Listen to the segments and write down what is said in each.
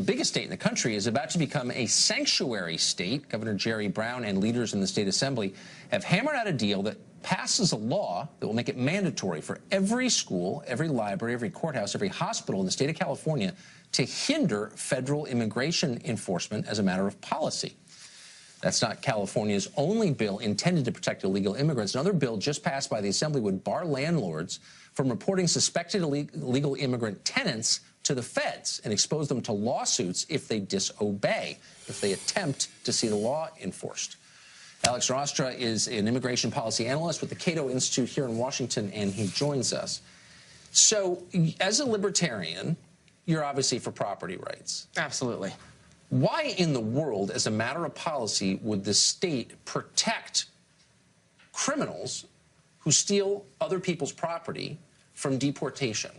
The biggest state in the country is about to become a sanctuary state. Governor Jerry Brown and leaders in the state assembly have hammered out a deal that passes a law that will make it mandatory for every school, every library, every courthouse, every hospital in the state of California to hinder federal immigration enforcement as a matter of policy. That's not California's only bill intended to protect illegal immigrants. Another bill just passed by the Assembly would bar landlords from reporting suspected illegal immigrant tenants to the feds and expose them to lawsuits if they disobey, if they attempt to see the law enforced. Alex Rostra is an immigration policy analyst with the Cato Institute here in Washington, and he joins us. So, as a libertarian, you're obviously for property rights. Absolutely. Why in the world, as a matter of policy, would the state protect criminals who steal other people's property from deportation?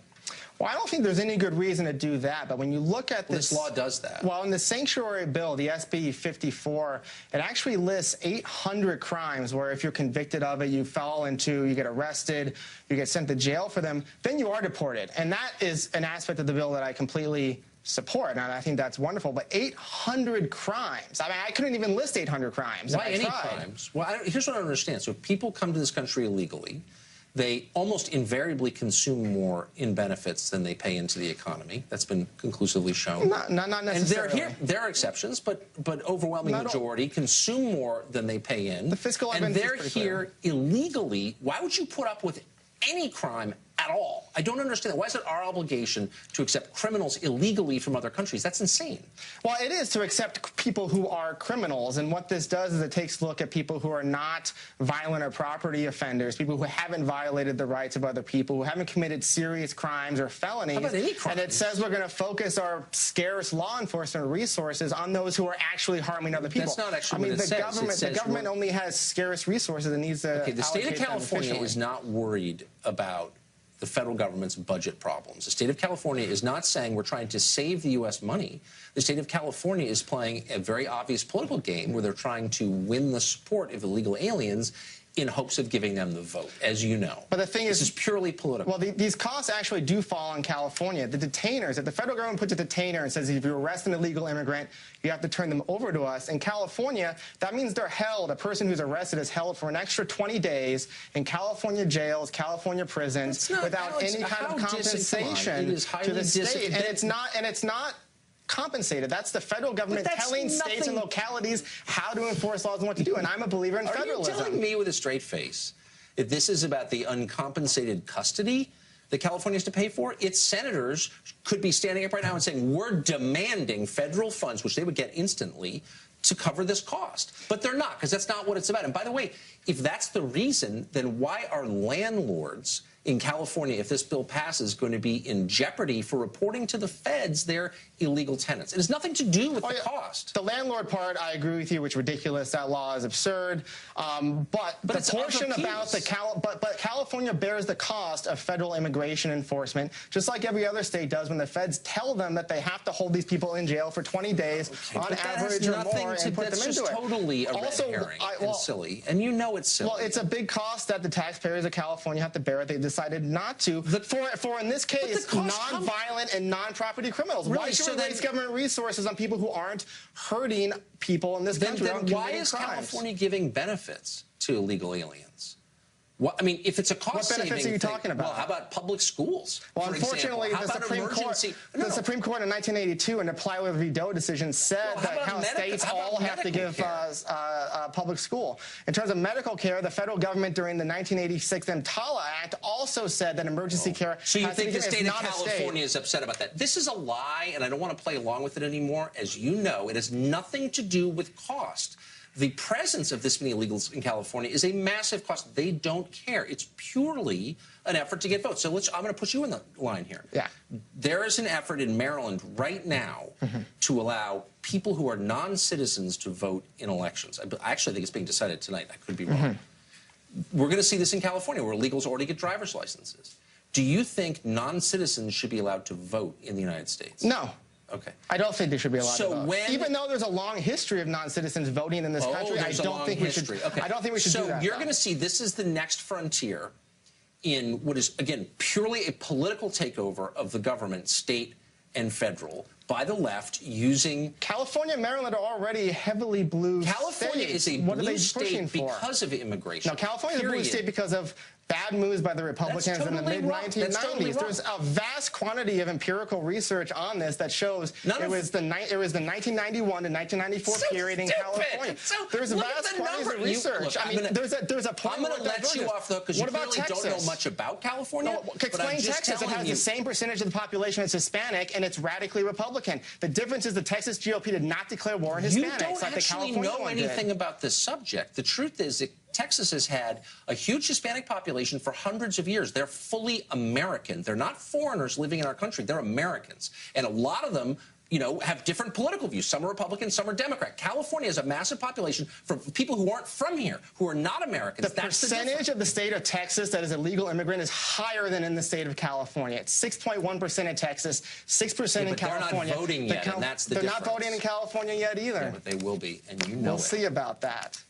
Well, I don't think there's any good reason to do that, but when you look at this law does that. Well, in the sanctuary bill, the SB 54, it actually lists 800 crimes where if you're convicted of it, you get arrested, you get sent to jail for them, then you are deported. And that is an aspect of the bill that I completely support, and I think that's wonderful. But 800 crimes. I mean, I couldn't even list 800 crimes. Why any crimes? Well, here's what I don't understand. So if people come to this country illegally, they almost invariably consume more in benefits than they pay into the economy. That's been conclusively shown. Not necessarily. And there are exceptions, but overwhelming majority consume more than they pay in. The fiscal and they're here illegally. Why would you put up with any crime at all? I don't understand that. Why is it our obligation to accept criminals illegally from other countries? That's insane. Well, it is to accept people who are criminals, and what this does is it takes a look at people who are not violent or property offenders, people who haven't violated the rights of other people, who haven't committed serious crimes or felonies. How about any crimes? And it says we're going to focus our scarce law enforcement resources on those who are actually harming other people. That's not actually what it says. The government only has scarce resources and needs to. Okay, the state of California is not worried about the federal government's budget problems. The state of California is not saying we're trying to save the U.S. money. The state of California is playing a very obvious political game where they're trying to win the support of illegal aliens in hopes of giving them the vote, as you know. But the thing is, this is purely political. Well, these costs actually do fall on California. The detainers, if the federal government puts a detainer and says if you arrest an illegal immigrant, you have to turn them over to us. In California, that means they're held, a person who's arrested is held for an extra 20 days in California jails, California prisons, without any kind of compensation to the state. And it's not compensated. That's the federal government telling states and localities how to enforce laws and what to do. And I'm a believer in federalism. Are you telling me with a straight face that this is about the uncompensated custody that California has to pay for? Its senators could be standing up right now and saying, we're demanding federal funds, which they would get instantly, to cover this cost. But they're not, because that's not what it's about. And by the way, if that's the reason, then why are landlords in California, if this bill passes, going to be in jeopardy for reporting to the feds their illegal tenants? It has nothing to do with the cost. The landlord part, I agree with you, it's ridiculous. That law is absurd. But the portion about but California bears the cost of federal immigration enforcement, just like every other state does when the feds tell them that they have to hold these people in jail for 20 days on average or more and put them into it. That's just totally a red herring and silly, and you know it's silly. Well, it's a big cost that the taxpayers of California have to bear. They decided not to. For in this case, non-violent and non-property criminals. Really? Why should we waste government resources on people who aren't hurting people in this country? Then why is California giving benefits to illegal aliens? What, I mean, if it's a cost-saving thing, what benefits are you talking about? Well, how about public schools? Well, unfortunately, the Supreme Court in 1982 in the Plywood v. Doe decision said that states all have to give public school. In terms of medical care, the federal government during the 1986 EMTALA Act also said that emergency care So you think the state of California is upset about that? This is a lie, and I don't want to play along with it anymore. As you know, it has nothing to do with cost. The presence of this many illegals in California is a massive cost. They don't care. It's purely an effort to get votes. So I'm going to put you in the line here. Yeah. There is an effort in Maryland right now to allow people who are non-citizens to vote in elections. I actually think it's being decided tonight. I could be wrong. We're going to see this in California where illegals already get driver's licenses. Do you think non-citizens should be allowed to vote in the United States? No. Okay. I don't think they should be allowed to vote. Even though there's a long history of non-citizens voting in this country, I don't think we should. I don't think we should do that. So you're going to see this is the next frontier in what is, again, purely a political takeover of the government, state and federal, by the left using... California and Maryland are already heavily blue California states. is a What are blue they pushing state for? because of immigration. No, California is a blue period. state because of bad moves by the Republicans in the totally wrong. mid-1990s. That's totally wrong. There's a vast quantity of empirical research on this that shows it was the 1991 to 1994 period in California. There's vast quantities of research. I mean, there's a point. I'm going to let you off, though, because you really don't know much about California. No, explain Texas. It has the same percentage of the population as Hispanic, and it's radically Republican. The difference is the Texas GOP did not declare war on Hispanics You don't like the actually California know one anything did. about this subject. The truth is that Texas has had a huge Hispanic population for hundreds of years. They're fully American. They're not foreigners living in our country. They're Americans. And a lot of them, you know, have different political views. Some are Republican, some are Democrat. California has a massive population from people who aren't from here, who are not Americans. The That's percentage of the state of Texas that is a legal immigrant is higher than in the state of California. It's 6.1% in Texas, 6% in California. They're not voting yet, and that's the difference. They're not voting in California yet either. Yeah, but they will be, and you know We'll see about that.